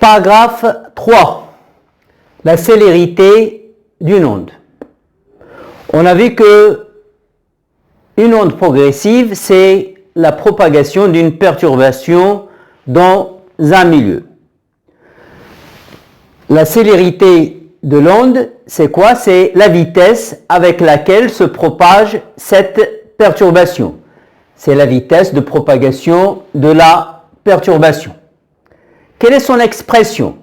Paragraphe 3. La célérité d'une onde. On a vu que une onde progressive, c'est la propagation d'une perturbation dans un milieu. La célérité de l'onde, c'est quoi? C'est la vitesse avec laquelle se propage cette perturbation. C'est la vitesse de propagation de la perturbation. Quelle est son expression?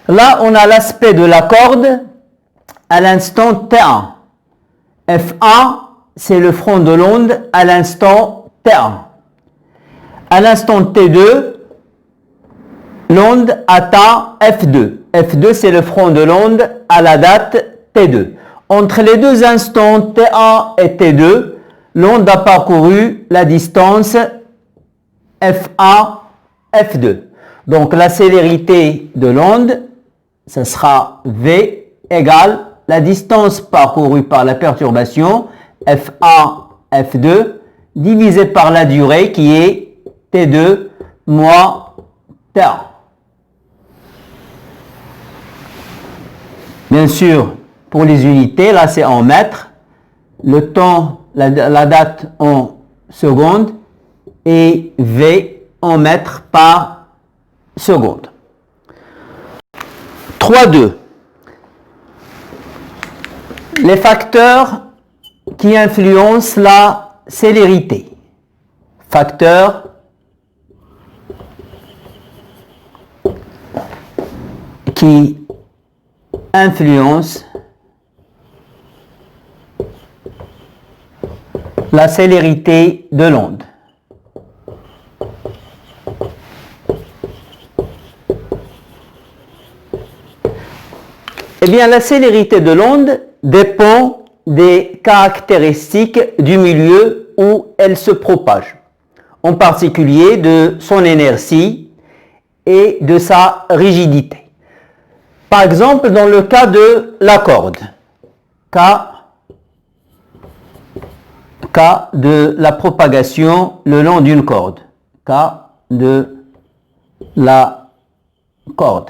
Là, on a l'aspect de la corde à l'instant T1. F1, c'est le front de l'onde à l'instant T1. À l'instant T2, l'onde atteint F2. F2, c'est le front de l'onde à la date T2. Entre les deux instants T1 et T2, l'onde a parcouru la distance F1, F2. Donc la célérité de l'onde, ce sera V égale la distance parcourue par la perturbation F1, F2, divisé par la durée qui est T2 moins T1. Bien sûr, pour les unités, là c'est en mètres, le temps, la date en secondes et V en mètres par seconde. 3.2. Les facteurs qui influencent la célérité. Facteurs qui influencent la célérité de l'onde. Eh bien, la célérité de l'onde dépend des caractéristiques du milieu où elle se propage, en particulier de son inertie et de sa rigidité. Par exemple, dans le cas de la corde, cas de la propagation le long d'une corde, cas de la corde.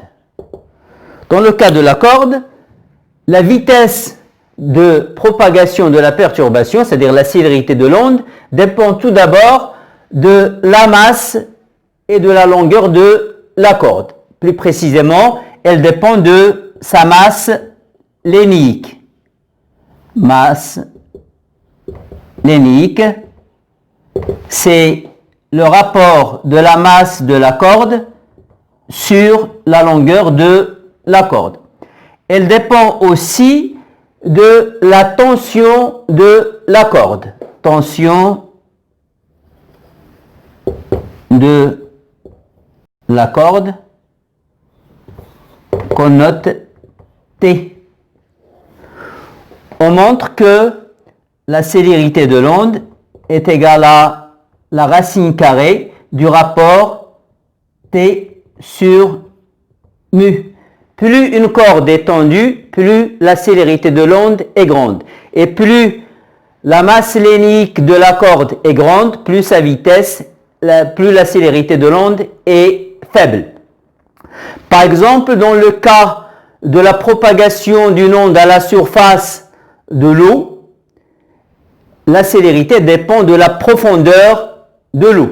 Dans le cas de la corde, la vitesse de propagation de la perturbation, c'est-à-dire la célérité de l'onde, dépend tout d'abord de la masse et de la longueur de la corde. Plus précisément, elle dépend de sa masse lénique. Masse lénique, c'est le rapport de la masse de la corde sur la longueur de la corde. Elle dépend aussi de la tension de la corde. Tension de la corde qu'on note T. On montre que la célérité de l'onde est égale à la racine carrée du rapport T sur mu. Plus une corde est tendue, plus la célérité de l'onde est grande. Et plus la masse lénique de la corde est grande, plus sa vitesse, plus la célérité de l'onde est faible. Par exemple, dans le cas de la propagation d'une onde à la surface de l'eau, la célérité dépend de la profondeur de l'eau.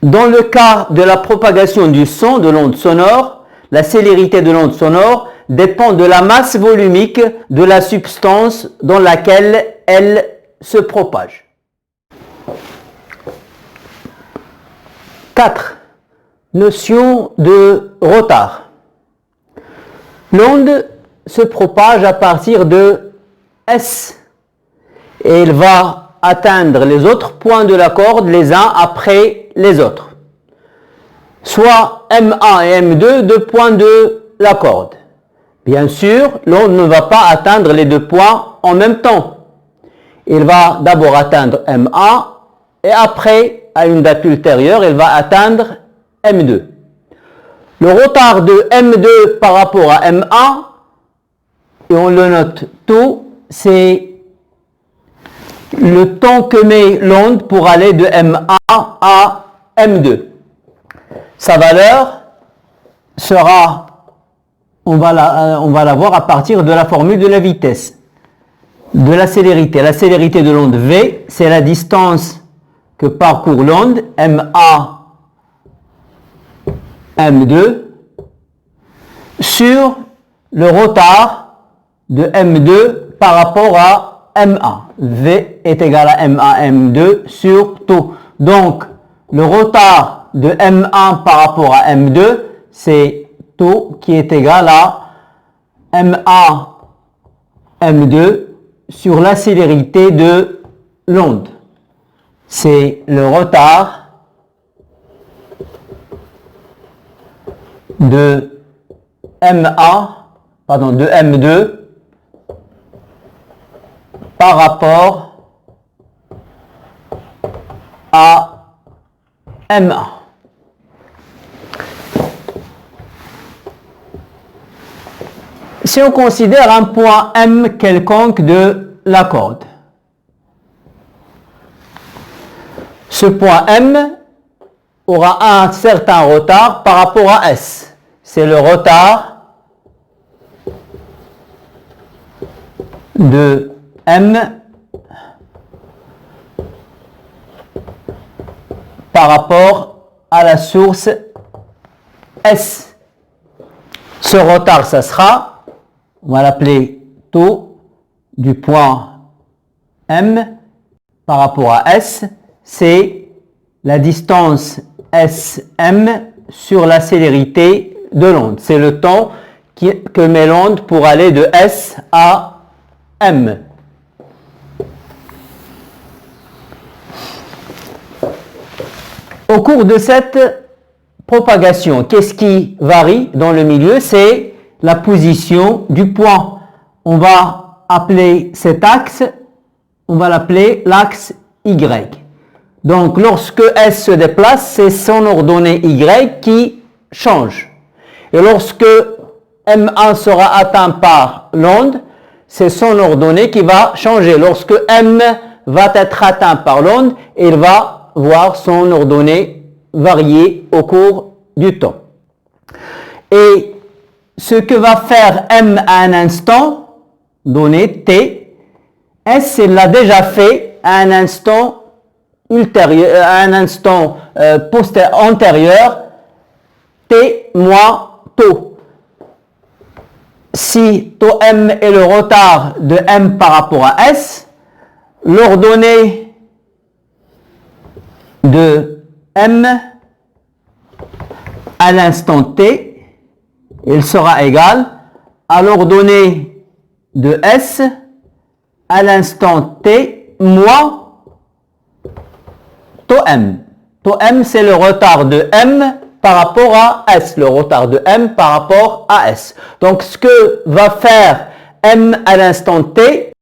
Dans le cas de la propagation du son, de l'onde sonore, la célérité de l'onde sonore dépend de la masse volumique de la substance dans laquelle elle se propage. 4. Notion de retard. L'onde se propage à partir de S et elle va atteindre les autres points de la corde les uns après les autres. Soit M1 et M2, deux points de la corde. Bien sûr, l'onde ne va pas atteindre les deux points en même temps. Il va d'abord atteindre M1 et après, à une date ultérieure, il va atteindre M2. Le retard de M2 par rapport à M1, et on le note tout, c'est le temps que met l'onde pour aller de M1 à M2. Sa valeur, sera, on va la voir à partir de la formule de la vitesse, de la célérité. La célérité de l'onde V, c'est la distance que parcourt l'onde, MA, M2, sur le retard de M2 par rapport à MA. V est égal à MA, M2 sur tau. Donc, le retard de M1 par rapport à M2, c'est tau qui est égal à MA, M2 sur la célérité de l'onde. C'est le retard de de M2 par rapport à M1. Si on considère un point M quelconque de la corde, ce point M aura un certain retard par rapport à S. C'est le retard de M par rapport à la source S. Ce retard, ça sera, on va l'appeler tau du point M par rapport à S, c'est la distance SM sur la célérité de l'onde. C'est le temps que met l'onde pour aller de S à M. Au cours de cette propagation, qu'est-ce qui varie dans le milieu? C'est la position du point. On va appeler cet axe, on va l'appeler l'axe Y. Donc, lorsque S se déplace, c'est son ordonnée Y qui change. Et lorsque M1 sera atteint par l'onde, c'est son ordonnée qui va changer. Lorsque M va être atteint par l'onde, il va voir son ordonnée varier au cours du temps. Et ce que va faire M à un instant donné, T, S, il l'a déjà fait à un instant ultérieur, à un instant antérieur, T moins tau. Si tau M est le retard de M par rapport à S, l'ordonnée de M à l'instant T, il sera égal à l'ordonnée de S à l'instant T moins tau M. Tau M, c'est le retard de M par rapport à S, le retard de M par rapport à S. Donc, ce que va faire M à l'instant T,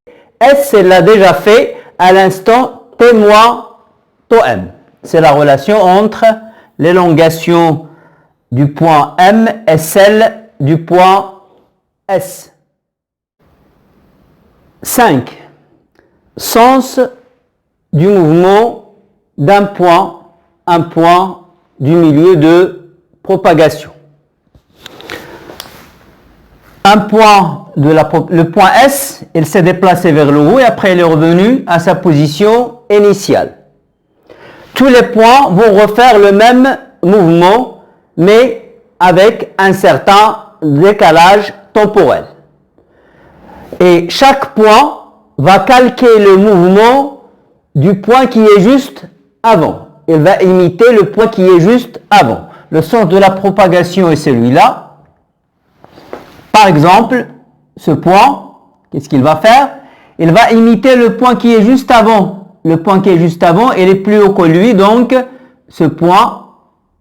S, elle l'a déjà fait à l'instant T moins tau M. C'est la relation entre l'élongation du point M et celle du point S. 5. Sens du mouvement d'un point, un point du milieu de propagation. Le point S, il s'est déplacé vers le haut et après il est revenu à sa position initiale. Tous les points vont refaire le même mouvement, mais avec un certain décalage temporel. Et chaque point va calquer le mouvement du point qui est juste avant. Il va imiter le point qui est juste avant. Le sens de la propagation est celui-là. Par exemple, ce point, qu'est-ce qu'il va faire? Il va imiter le point qui est juste avant. Le point qui est juste avant, il est plus haut que lui, donc ce point,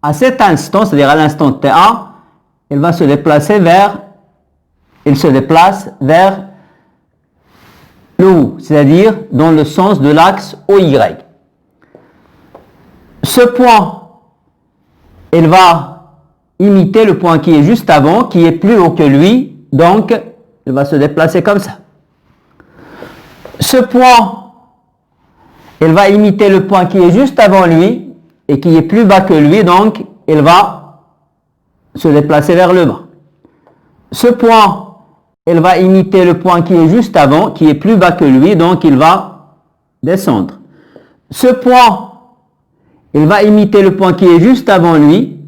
à cet instant, c'est-à-dire à l'instant T1, il va se déplacer il se déplace vers le haut, c'est-à-dire dans le sens de l'axe OY. Ce point, il va imiter le point qui est juste avant, qui est plus haut que lui, donc il va se déplacer comme ça. Ce point, il va imiter le point qui est juste avant lui et qui est plus bas que lui, donc il va se déplacer vers le bas. Ce point, elle va imiter le point qui est juste avant, qui est plus bas que lui, donc il va descendre. Ce point, il va imiter le point qui est juste avant lui,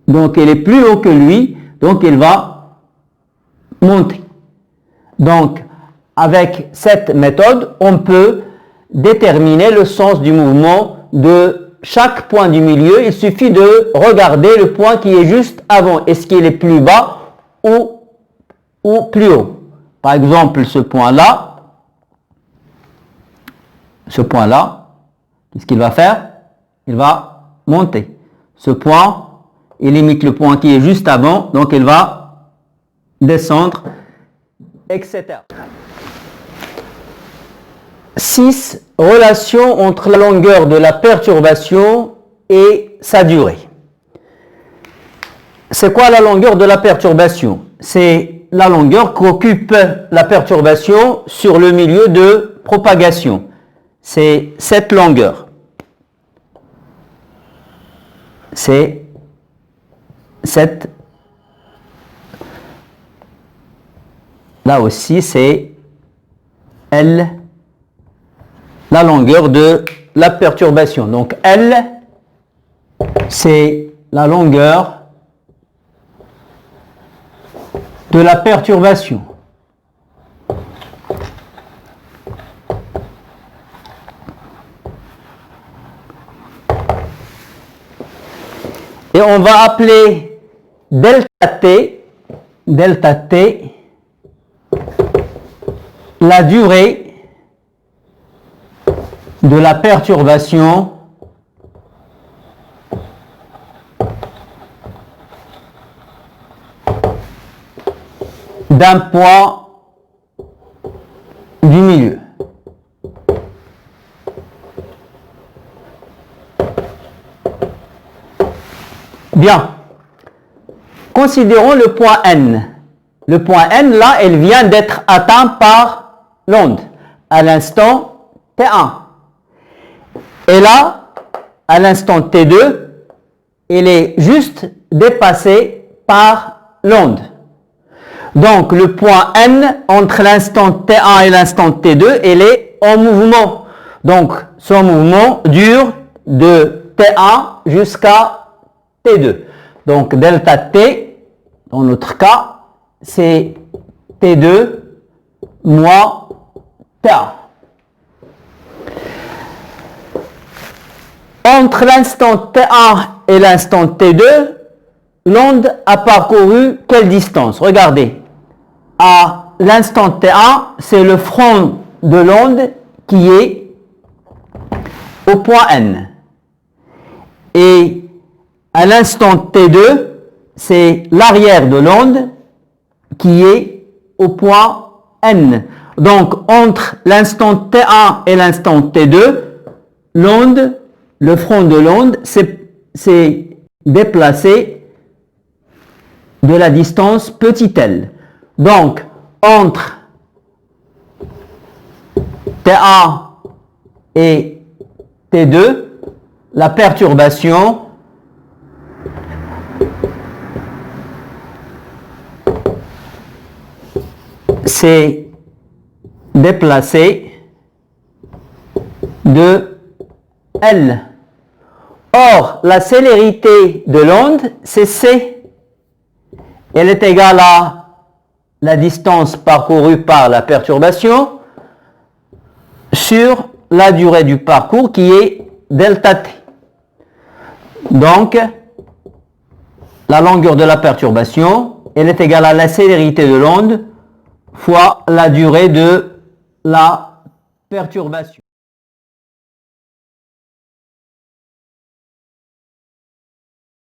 donc il est plus haut que lui, donc il va monter. Donc, avec cette méthode, on peut déterminer le sens du mouvement de chaque point du milieu. Il suffit de regarder le point qui est juste avant. Est-ce qu'il est plus bas ou plus haut? Par exemple, ce point-là, qu'est-ce qu'il va faire? Il va monter. Ce point, il imite le point qui est juste avant, donc il va descendre, etc. 6. Relation entre la longueur de la perturbation et sa durée. C'est quoi la longueur de la perturbation? C'est la longueur qu'occupe la perturbation sur le milieu de propagation. C'est cette longueur. C'est cette. Là aussi, c'est L, la longueur de la perturbation. Donc L, c'est la longueur de la perturbation. Et on va appeler delta T, la durée de la perturbation d'un point du milieu. Bien. Considérons le point N. Le point N, là, elle vient d'être atteint par l'onde à l'instant T1. Et là, à l'instant T2, elle est juste dépassée par l'onde. Donc, le point N, entre l'instant T1 et l'instant T2, elle est en mouvement. Donc, son mouvement dure de T1 jusqu'à T2. Donc, delta T, dans notre cas, c'est T2 moins T1. Entre l'instant T1 et l'instant T2, l'onde a parcouru quelle distance? Regardez. À l'instant T1, c'est le front de l'onde qui est au point N. Et à l'instant T2, c'est l'arrière de l'onde qui est au point N. Donc, entre l'instant T1 et l'instant T2, l'onde, le front de l'onde s'est déplacé de la distance petit l. Donc, entre T1 et T2, la perturbation s'est déplacée de L. Or, la célérité de l'onde, c'est C. Elle est égale à la distance parcourue par la perturbation sur la durée du parcours qui est delta T. Donc, la longueur de la perturbation, elle est égale à la célérité de l'onde fois la durée de la perturbation.